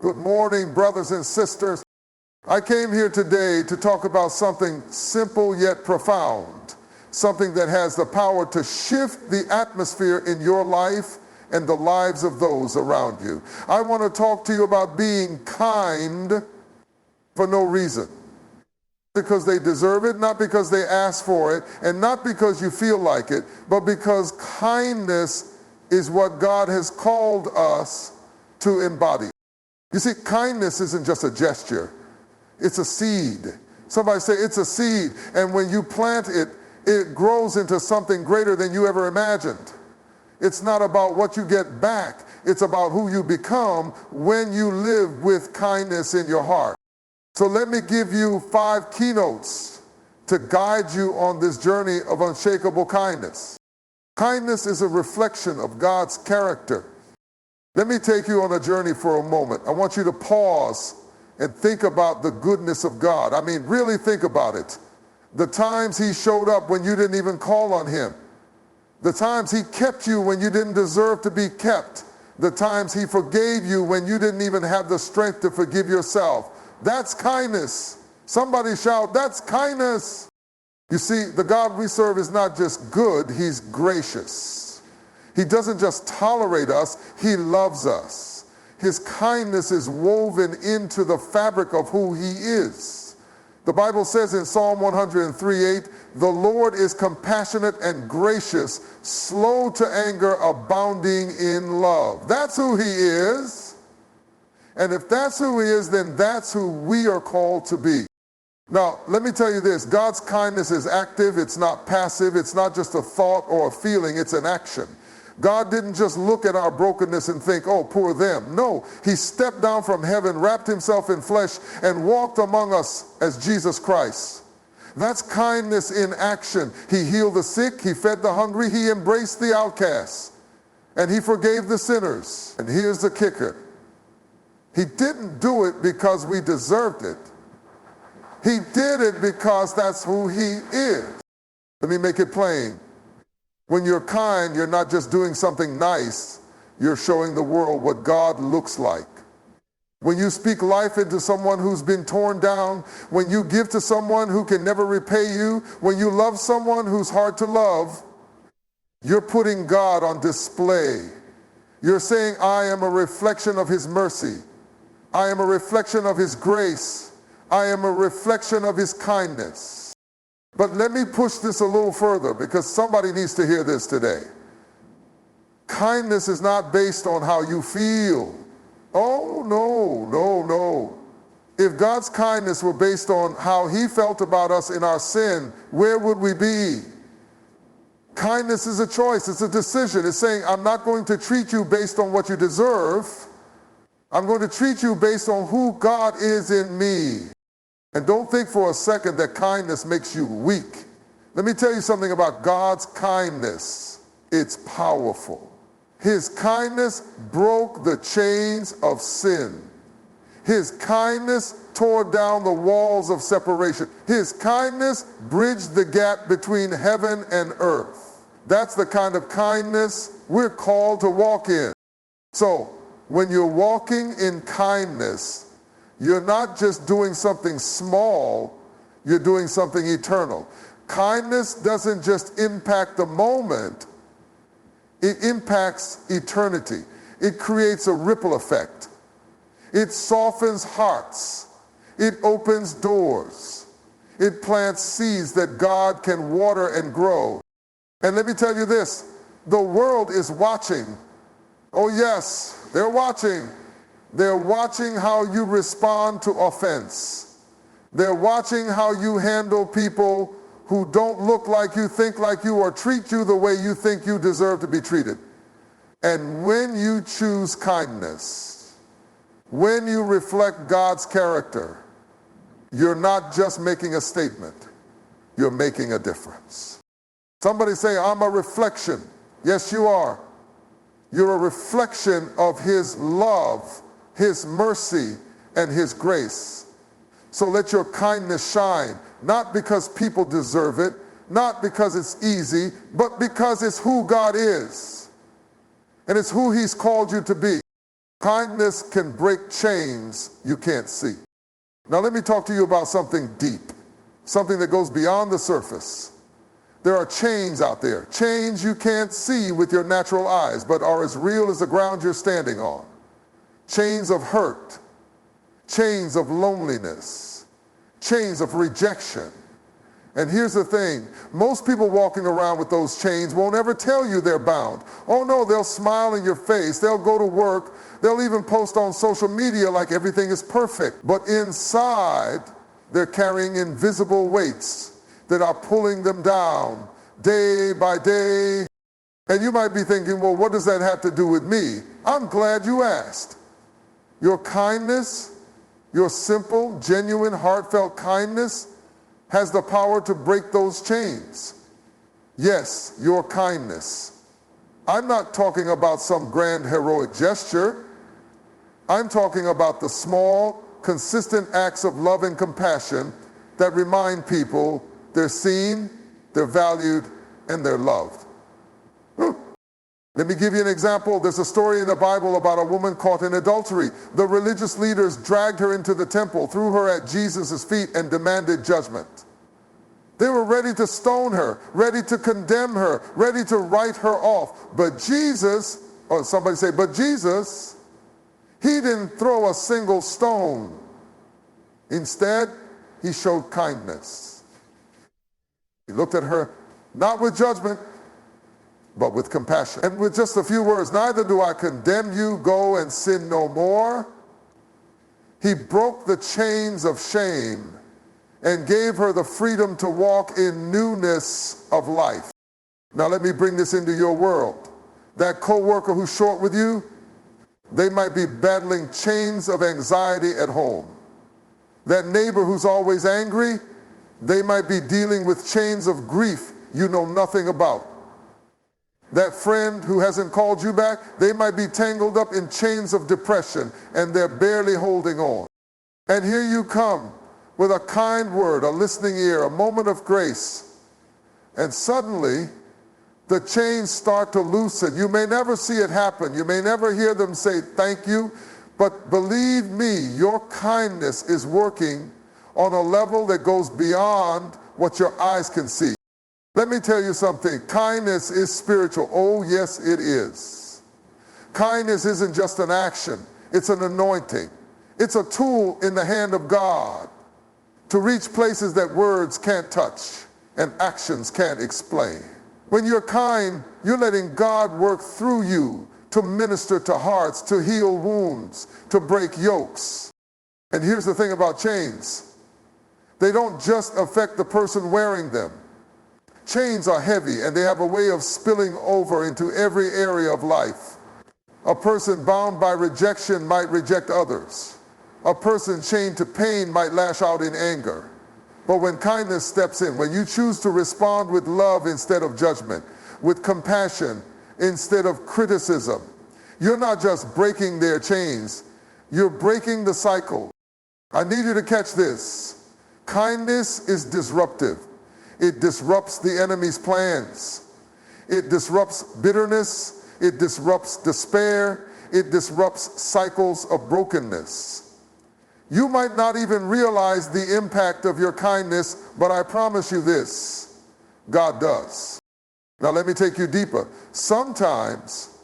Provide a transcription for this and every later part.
Good morning, brothers and sisters. I came here today to talk about something simple yet profound, something that has the power to shift the atmosphere in your life and the lives of those around you. I want to talk to you about being kind for no reason. Because they deserve it, not because they ask for it, and not because you feel like it, but because kindness is what God has called us to embody. You see, kindness isn't just a gesture, it's a seed. Somebody say it's a seed, and when you plant it, it grows into something greater than you ever imagined. It's not about what you get back, it's about who you become when you live with kindness in your heart. So let me give you 5 keynotes to guide you on this journey of unshakable kindness. Kindness is a reflection of God's character. Let me take you on a journey for a moment. I want you to pause and think about the goodness of God. I mean, really think about it. The times he showed up when you didn't even call on him. The times he kept you when you didn't deserve to be kept. The times he forgave you when you didn't even have the strength to forgive yourself. That's kindness. Somebody shout, that's kindness. You see, the God we serve is not just good, he's gracious. He doesn't just tolerate us, he loves us. His kindness is woven into the fabric of who he is. The Bible says in Psalm 103:8, the Lord is compassionate and gracious, slow to anger, abounding in love. That's who he is. And if that's who he is, then that's who we are called to be. Now, let me tell you this, God's kindness is active, it's not passive, it's not just a thought or a feeling, it's an action. God didn't just look at our brokenness and think, oh, poor them. No, he stepped down from heaven, wrapped himself in flesh, and walked among us as Jesus Christ. That's kindness in action. He healed the sick, he fed the hungry, he embraced the outcasts, and he forgave the sinners. And here's the kicker. He didn't do it because we deserved it. He did it because that's who he is. Let me make it plain. When you're kind, you're not just doing something nice, you're showing the world what God looks like. When you speak life into someone who's been torn down, when you give to someone who can never repay you, when you love someone who's hard to love, you're putting God on display. You're saying, I am a reflection of his mercy. I am a reflection of his grace. I am a reflection of his kindness. But let me push this a little further because somebody needs to hear this today. Kindness is not based on how you feel. Oh, no. If God's kindness were based on how he felt about us in our sin, where would we be? Kindness is a choice, it's a decision. It's saying, I'm not going to treat you based on what you deserve. I'm going to treat you based on who God is in me. And don't think for a second that kindness makes you weak. Let me tell you something about God's kindness. It's powerful. His kindness broke the chains of sin. His kindness tore down the walls of separation. His kindness bridged the gap between heaven and earth. That's the kind of kindness we're called to walk in. So, when you're walking in kindness, you're not just doing something small, you're doing something eternal. Kindness doesn't just impact the moment, it impacts eternity. It creates a ripple effect. It softens hearts. It opens doors. It plants seeds that God can water and grow. And let me tell you this, the world is watching. Oh yes, they're watching. They're watching how you respond to offense. They're watching how you handle people who don't look like you, think like you, or treat you the way you think you deserve to be treated. And when you choose kindness, when you reflect God's character, you're not just making a statement, you're making a difference. Somebody say, I'm a reflection. Yes, you are. You're a reflection of his love, his mercy, and his grace. So let your kindness shine, not because people deserve it, not because it's easy, but because it's who God is. And it's who he's called you to be. Kindness can break chains you can't see. Now let me talk to you about something deep, something that goes beyond the surface. There are chains out there, chains you can't see with your natural eyes, but are as real as the ground you're standing on. Chains of hurt, chains of loneliness, chains of rejection. And here's the thing, most people walking around with those chains won't ever tell you they're bound. Oh no, they'll smile in your face, they'll go to work, they'll even post on social media like everything is perfect. But inside, they're carrying invisible weights that are pulling them down day by day. And you might be thinking, well, what does that have to do with me? I'm glad you asked. Your kindness, your simple, genuine, heartfelt kindness has the power to break those chains. Yes, your kindness. I'm not talking about some grand heroic gesture. I'm talking about the small, consistent acts of love and compassion that remind people they're seen, they're valued, and they're loved. Let me give you an example. There's a story in the Bible about a woman caught in adultery. The religious leaders dragged her into the temple, threw her at Jesus' feet, and demanded judgment. They were ready to stone her, ready to condemn her, ready to write her off. But Jesus, or somebody say, but Jesus, he didn't throw a single stone. Instead, he showed kindness. He looked at her, not with judgment, but with compassion. And with just a few words, neither do I condemn you, go and sin no more. He broke the chains of shame and gave her the freedom to walk in newness of life. Now let me bring this into your world. That coworker who's short with you, they might be battling chains of anxiety at home. That neighbor who's always angry, they might be dealing with chains of grief you know nothing about. That friend who hasn't called you back, they might be tangled up in chains of depression and they're barely holding on. And here you come with a kind word, a listening ear, a moment of grace. And suddenly, the chains start to loosen. You may never see it happen. You may never hear them say thank you. But believe me, your kindness is working on a level that goes beyond what your eyes can see. Let me tell you something. Kindness is spiritual. Oh, yes, it is. Kindness isn't just an action. It's an anointing. It's a tool in the hand of God to reach places that words can't touch and actions can't explain. When you're kind, you're letting God work through you to minister to hearts, to heal wounds, to break yokes. And here's the thing about chains. They don't just affect the person wearing them. Chains are heavy and they have a way of spilling over into every area of life. A person bound by rejection might reject others. A person chained to pain might lash out in anger. But when kindness steps in, when you choose to respond with love instead of judgment, with compassion instead of criticism, you're not just breaking their chains, you're breaking the cycle. I need you to catch this. Kindness is disruptive. It disrupts the enemy's plans. It disrupts bitterness. It disrupts despair. It disrupts cycles of brokenness. You might not even realize the impact of your kindness, but I promise you this, God does. Now let me take you deeper. Sometimes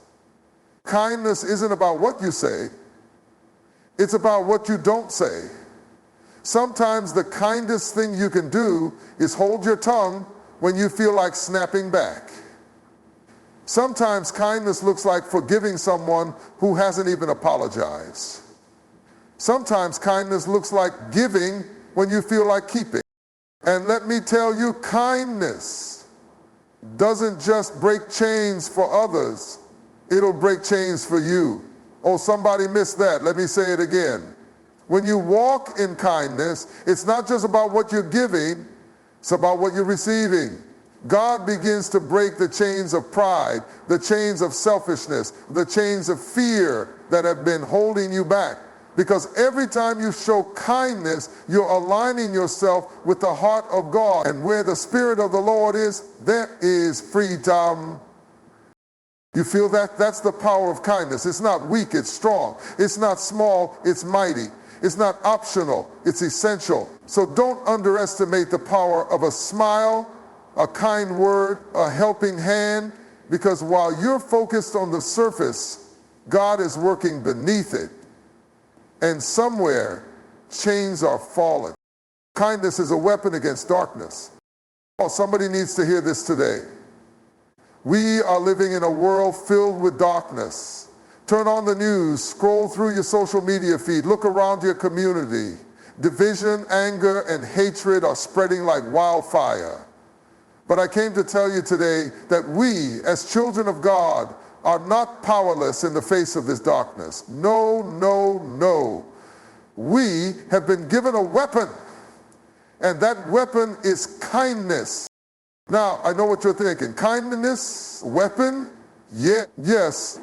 kindness isn't about what you say, it's about what you don't say. Sometimes the kindest thing you can do is hold your tongue when you feel like snapping back. Sometimes kindness looks like forgiving someone who hasn't even apologized. Sometimes kindness looks like giving when you feel like keeping. And let me tell you, kindness doesn't just break chains for others, it'll break chains for you. Oh, somebody missed that. Let me say it again. When you walk in kindness, it's not just about what you're giving, it's about what you're receiving. God begins to break the chains of pride, the chains of selfishness, the chains of fear that have been holding you back. Because every time you show kindness, you're aligning yourself with the heart of God. And where the Spirit of the Lord is, there is freedom. You feel that? That's the power of kindness. It's not weak, it's strong. It's not small, it's mighty. It's not optional, it's essential. So don't underestimate the power of a smile, a kind word, a helping hand, because while you're focused on the surface, God is working beneath it. And somewhere, chains are falling. Kindness is a weapon against darkness. Oh, somebody needs to hear this today. We are living in a world filled with darkness. Turn on the news, scroll through your social media feed, look around your community. Division, anger, and hatred are spreading like wildfire. But I came to tell you today that we, as children of God, are not powerless in the face of this darkness. No, no, no. We have been given a weapon, and that weapon is kindness. Now, I know what you're thinking. Kindness, weapon? Yeah, yes,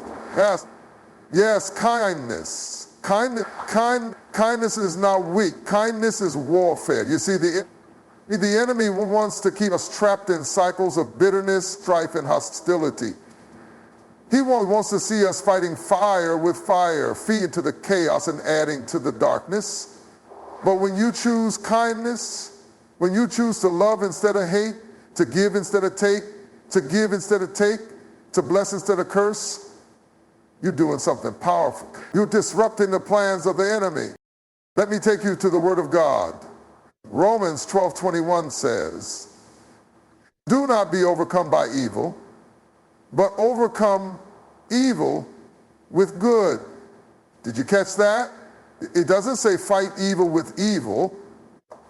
kindness. Kindness is not weak. Kindness is warfare. You see, the enemy wants to keep us trapped in cycles of bitterness, strife, and hostility. He wants to see us fighting fire with fire, feeding to the chaos and adding to the darkness. But when you choose kindness, when you choose to love instead of hate, to give instead of take, to give instead of take, to bless instead of curse, you're doing something powerful. You're disrupting the plans of the enemy. Let me take you to the Word of God. Romans 12:21 says, "Do not be overcome by evil, but overcome evil with good." Did you catch that? It doesn't say fight evil with evil.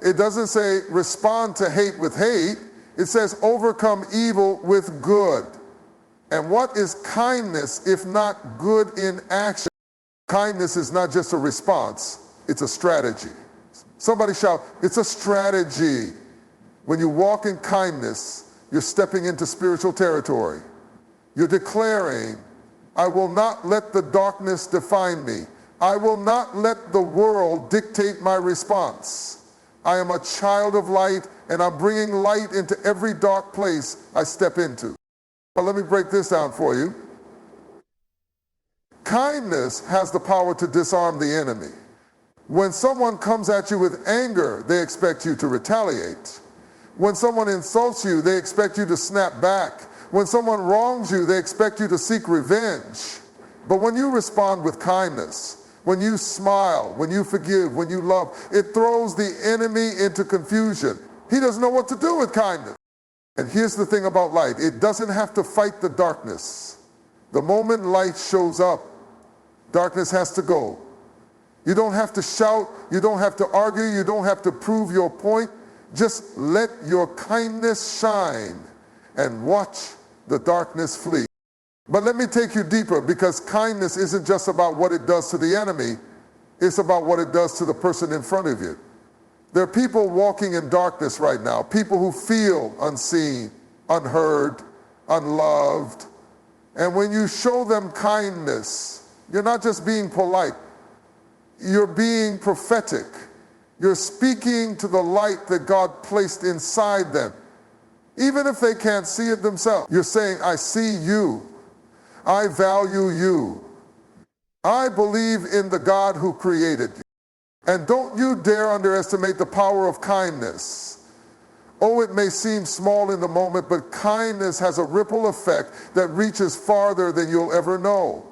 It doesn't say respond to hate with hate. It says overcome evil with good. And what is kindness if not good in action? Kindness is not just a response, it's a strategy. Somebody shout, it's a strategy. When you walk in kindness, you're stepping into spiritual territory. You're declaring, I will not let the darkness define me. I will not let the world dictate my response. I am a child of light, and I'm bringing light into every dark place I step into. Well, let me break this down for you. Kindness has the power to disarm the enemy. When someone comes at you with anger, they expect you to retaliate. When someone insults you, they expect you to snap back. When someone wrongs you, they expect you to seek revenge. But when you respond with kindness, when you smile, when you forgive, when you love, it throws the enemy into confusion. He doesn't know what to do with kindness. And here's the thing about light. It doesn't have to fight the darkness. The moment light shows up, darkness has to go. You don't have to shout. You don't have to argue. You don't have to prove your point. Just let your kindness shine and watch the darkness flee. But let me take you deeper, because kindness isn't just about what it does to the enemy. It's about what it does to the person in front of you. There are people walking in darkness right now, people who feel unseen, unheard, unloved. And when you show them kindness, you're not just being polite, you're being prophetic. You're speaking to the light that God placed inside them. Even if they can't see it themselves, you're saying, I see you. I value you. I believe in the God who created you. And don't you dare underestimate the power of kindness. Oh, it may seem small in the moment, but kindness has a ripple effect that reaches farther than you'll ever know.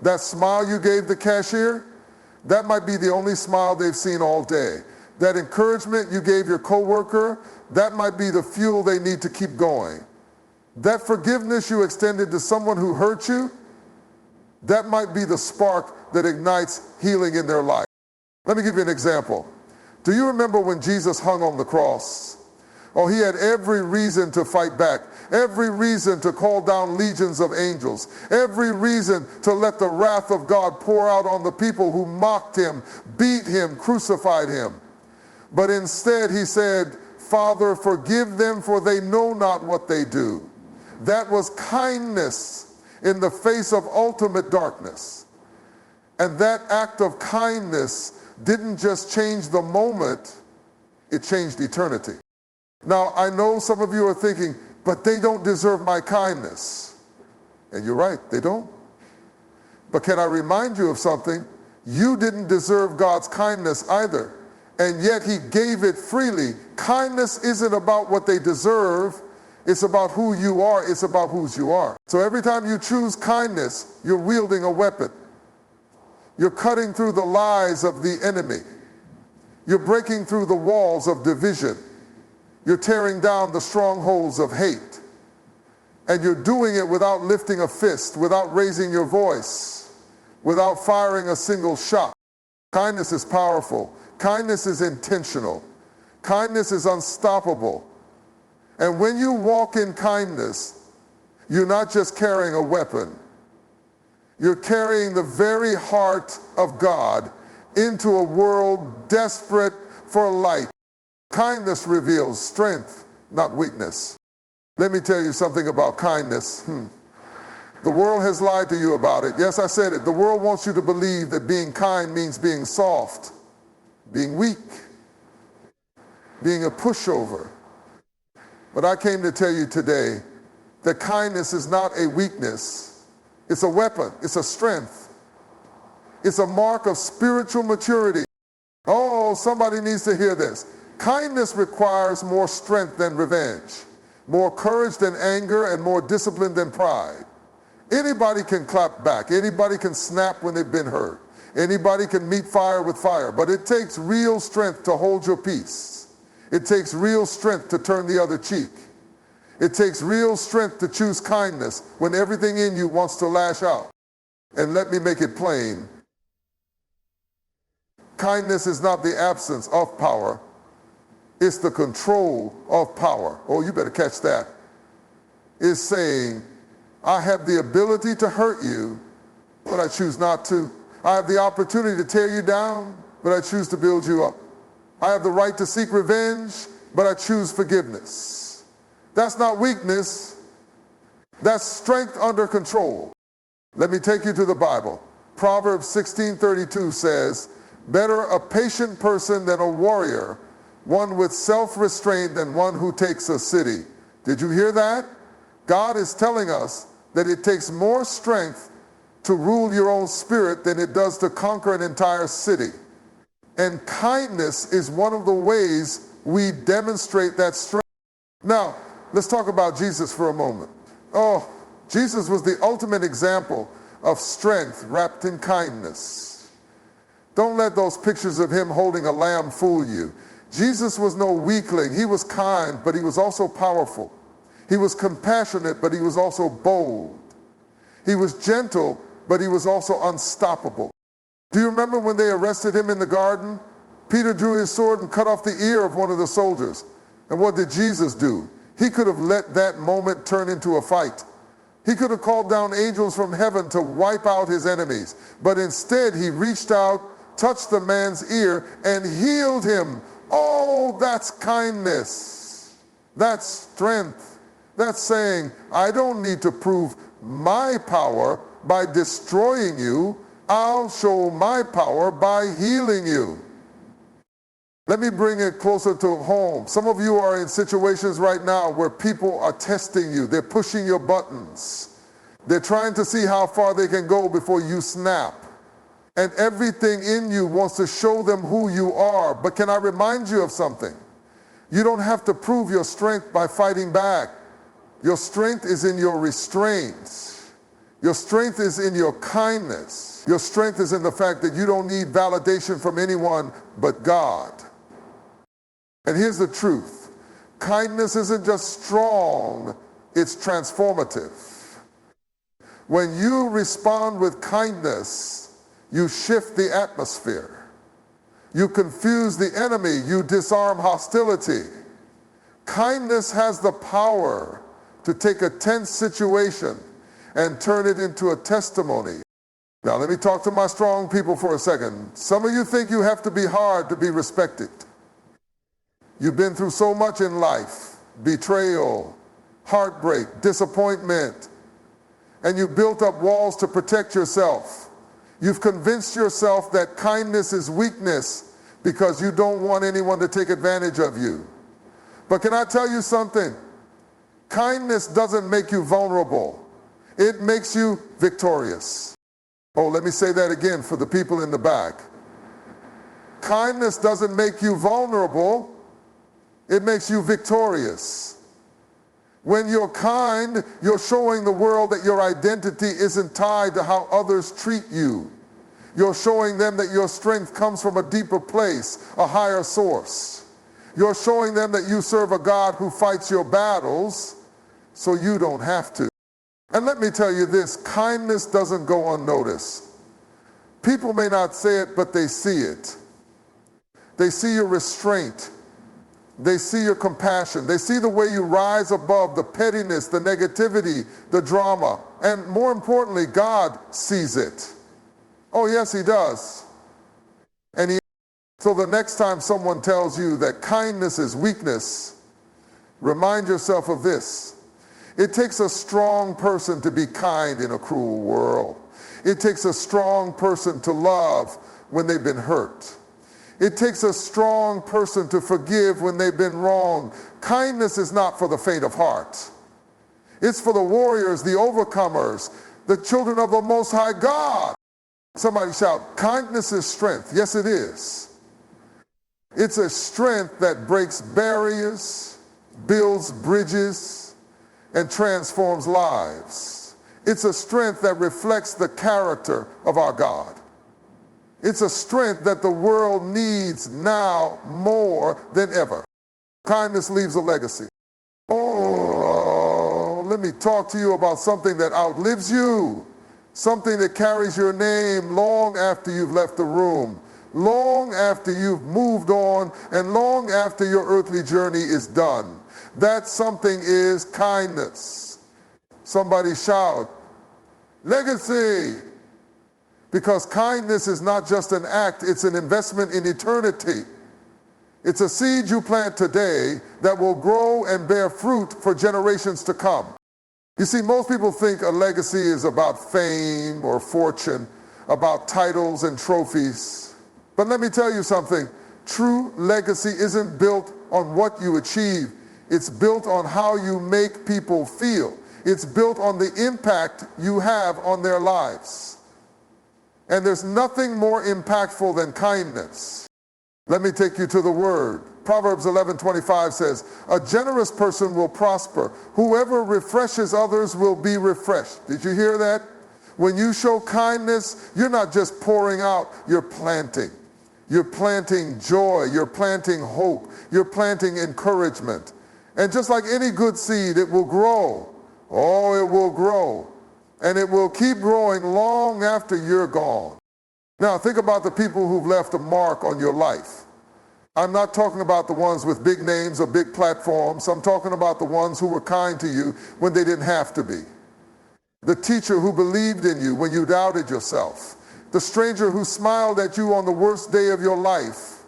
That smile you gave the cashier, that might be the only smile they've seen all day. That encouragement you gave your coworker, that might be the fuel they need to keep going. That forgiveness you extended to someone who hurt you, that might be the spark that ignites healing in their life. Let me give you an example. Do you remember when Jesus hung on the cross? Oh, he had every reason to fight back, every reason to call down legions of angels, every reason to let the wrath of God pour out on the people who mocked him, beat him, crucified him. But instead he said, Father, forgive them, for they know not what they do. That was kindness in the face of ultimate darkness. And that act of kindness didn't just change the moment, it changed eternity. Now, I know some of you are thinking, but they don't deserve my kindness. And you're right, they don't. But can I remind you of something? You didn't deserve God's kindness either, and yet he gave it freely. Kindness isn't about what they deserve. It's about who you are. It's about whose you are. So every time you choose kindness, you're wielding a weapon. You're cutting through the lies of the enemy. You're breaking through the walls of division. You're tearing down the strongholds of hate. And you're doing it without lifting a fist, without raising your voice, without firing a single shot. Kindness is powerful. Kindness is intentional. Kindness is unstoppable. And when you walk in kindness, you're not just carrying a weapon. You're carrying the very heart of God into a world desperate for light. Kindness reveals strength, not weakness. Let me tell you something about kindness. The world has lied to you about it. Yes, I said it. The world wants you to believe that being kind means being soft, being weak, being a pushover. But I came to tell you today that kindness is not a weakness. It's a weapon. It's a strength. It's a mark of spiritual maturity. Oh, somebody needs to hear this. Kindness requires more strength than revenge, more courage than anger, and more discipline than pride. Anybody can clap back. Anybody can snap when they've been hurt. Anybody can meet fire with fire. But it takes real strength to hold your peace. It takes real strength to turn the other cheek. It takes real strength to choose kindness when everything in you wants to lash out. And let me make it plain. Kindness is not the absence of power. It's the control of power. Oh, you better catch that. It's saying, I have the ability to hurt you, but I choose not to. I have the opportunity to tear you down, but I choose to build you up. I have the right to seek revenge, but I choose forgiveness. That's not weakness. That's strength under control. Let me take you to the Bible. Proverbs 16:32 says, better a patient person than a warrior, one with self-restraint than one who takes a city. Did you hear that? God is telling us that it takes more strength to rule your own spirit than it does to conquer an entire city. And kindness is one of the ways we demonstrate that strength. Now, let's talk about Jesus for a moment. Oh, Jesus was the ultimate example of strength wrapped in kindness. Don't let those pictures of him holding a lamb fool you. Jesus was no weakling. He was kind, but he was also powerful. He was compassionate, but he was also bold. He was gentle, but he was also unstoppable. Do you remember when they arrested him in the garden? Peter drew his sword and cut off the ear of one of the soldiers. And what did Jesus do? He could have let that moment turn into a fight. He could have called down angels from heaven to wipe out his enemies. But instead, he reached out, touched the man's ear, and healed him. Oh, that's kindness. That's strength. That's saying, I don't need to prove my power by destroying you. I'll show my power by healing you. Let me bring it closer to home. Some of you are in situations right now where people are testing you. They're pushing your buttons. They're trying to see how far they can go before you snap. And everything in you wants to show them who you are. But can I remind you of something? You don't have to prove your strength by fighting back. Your strength is in your restraints. Your strength is in your kindness. Your strength is in the fact that you don't need validation from anyone but God. And here's the truth. Kindness isn't just strong, it's transformative. When you respond with kindness, you shift the atmosphere. You confuse the enemy. You disarm hostility. Kindness has the power to take a tense situation and turn it into a testimony. Now, let me talk to my strong people for a second. Some of you think you have to be hard to be respected. You've been through so much in life, betrayal, heartbreak, disappointment, and you built up walls to protect yourself. You've convinced yourself that kindness is weakness because you don't want anyone to take advantage of you. But can I tell you something? Kindness doesn't make you vulnerable. It makes you victorious. Oh, let me say that again for the people in the back. Kindness doesn't make you vulnerable. It makes you victorious. When you're kind, you're showing the world that your identity isn't tied to how others treat you. You're showing them that your strength comes from a deeper place, a higher source. You're showing them that you serve a God who fights your battles so you don't have to. And let me tell you this, kindness doesn't go unnoticed. People may not say it, but they see it. They see your restraint. They see your compassion. They see the way you rise above the pettiness, the negativity, the drama. And more importantly, God sees it. Oh, yes, he does. So the next time someone tells you that kindness is weakness, remind yourself of this. It takes a strong person to be kind in a cruel world. It takes a strong person to love when they've been hurt. It takes a strong person to forgive when they've been wronged. Kindness is not for the faint of heart. It's for the warriors, the overcomers, the children of the Most High God. Somebody shout, kindness is strength. Yes, it is. It's a strength that breaks barriers, builds bridges, and transforms lives. It's a strength that reflects the character of our God. It's a strength that the world needs now more than ever. Kindness leaves a legacy. Oh, let me talk to you about something that outlives you, something that carries your name long after you've left the room, long after you've moved on, and long after your earthly journey is done. That something is kindness. Somebody shout, legacy! Because kindness is not just an act, it's an investment in eternity. It's a seed you plant today that will grow and bear fruit for generations to come. You see, most people think a legacy is about fame or fortune, about titles and trophies. But let me tell you something. True legacy isn't built on what you achieve. It's built on how you make people feel. It's built on the impact you have on their lives. And there's nothing more impactful than kindness. Let me take you to the word. Proverbs 11:25 says, a generous person will prosper. Whoever refreshes others will be refreshed. Did you hear that? When you show kindness, you're not just pouring out, you're planting. You're planting joy, you're planting hope, you're planting encouragement. And just like any good seed, it will grow. Oh, it will grow. And it will keep growing long after you're gone. Now, think about the people who've left a mark on your life. I'm not talking about the ones with big names or big platforms. I'm talking about the ones who were kind to you when they didn't have to be. The teacher who believed in you when you doubted yourself. The stranger who smiled at you on the worst day of your life.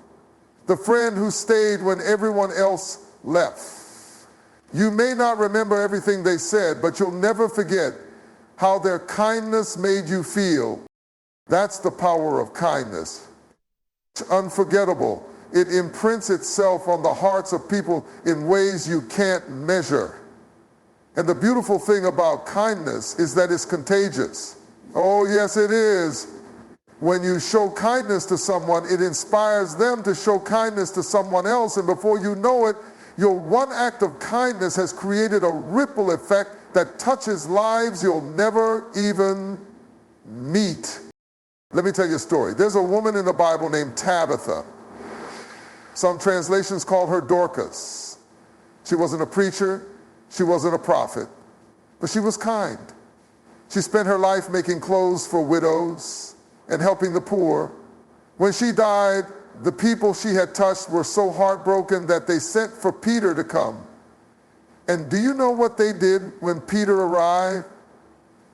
The friend who stayed when everyone else left. You may not remember everything they said, but you'll never forget how their kindness made you feel. That's the power of kindness. It's unforgettable. It imprints itself on the hearts of people in ways you can't measure. And the beautiful thing about kindness is that it's contagious. Oh, yes, it is. When you show kindness to someone, it inspires them to show kindness to someone else. And before you know it, your one act of kindness has created a ripple effect that touches lives you'll never even meet. Let me tell you a story. There's a woman in the Bible named Tabitha. Some translations call her Dorcas. She wasn't a preacher, she wasn't a prophet, but she was kind. She spent her life making clothes for widows and helping the poor. When she died, the people she had touched were so heartbroken that they sent for Peter to come. And do you know what they did when Peter arrived?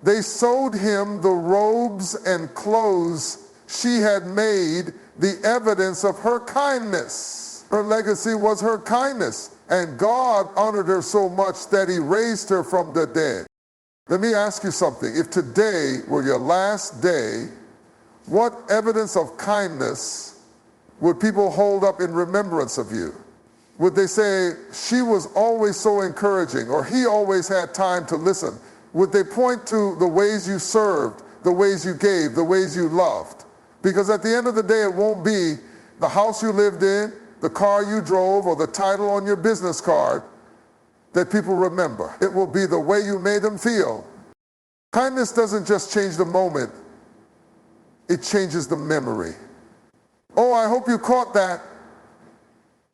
They sewed him the robes and clothes she had made, the evidence of her kindness. Her legacy was her kindness. And God honored her so much that he raised her from the dead. Let me ask you something. If today were your last day, what evidence of kindness would people hold up in remembrance of you? Would they say, she was always so encouraging, or he always had time to listen? Would they point to the ways you served, the ways you gave, the ways you loved? Because at the end of the day, it won't be the house you lived in, the car you drove, or the title on your business card that people remember. It will be the way you made them feel. Kindness doesn't just change the moment, it changes the memory. Oh, I hope you caught that.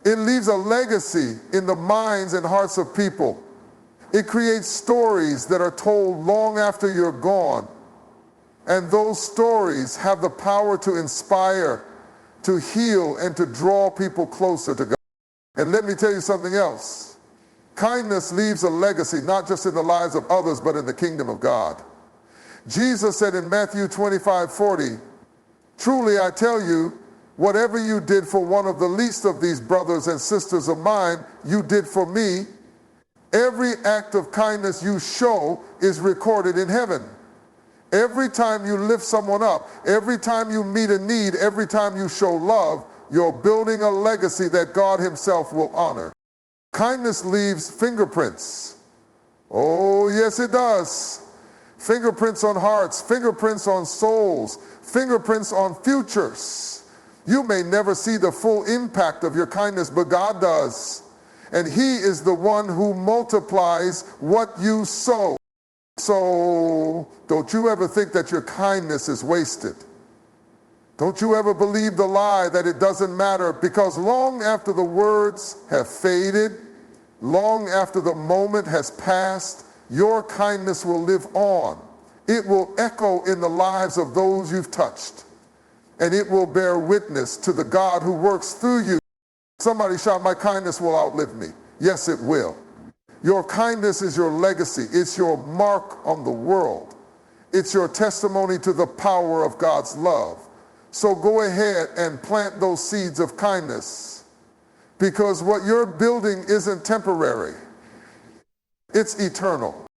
It leaves a legacy in the minds and hearts of people. It creates stories that are told long after you're gone. And those stories have the power to inspire, to heal, and to draw people closer to God. And let me tell you something else. Kindness leaves a legacy, not just in the lives of others, but in the kingdom of God. Jesus said in Matthew 25:40, "Truly I tell you, whatever you did for one of the least of these brothers and sisters of mine, you did for me. Every act of kindness you show is recorded in heaven." Every time you lift someone up, every time you meet a need, every time you show love, you're building a legacy that God himself will honor. Kindness leaves fingerprints. Oh, yes, it does. Fingerprints on hearts, fingerprints on souls, fingerprints on futures. You may never see the full impact of your kindness, but God does. And he is the one who multiplies what you sow. So don't you ever think that your kindness is wasted. Don't you ever believe the lie that it doesn't matter, because long after the words have faded, long after the moment has passed, your kindness will live on. It will echo in the lives of those you've touched, and it will bear witness to the God who works through you. Somebody shout, "My kindness will outlive me." Yes, it will. Your kindness is your legacy. It's your mark on the world. It's your testimony to the power of God's love. So go ahead and plant those seeds of kindness, because what you're building isn't temporary. It's eternal.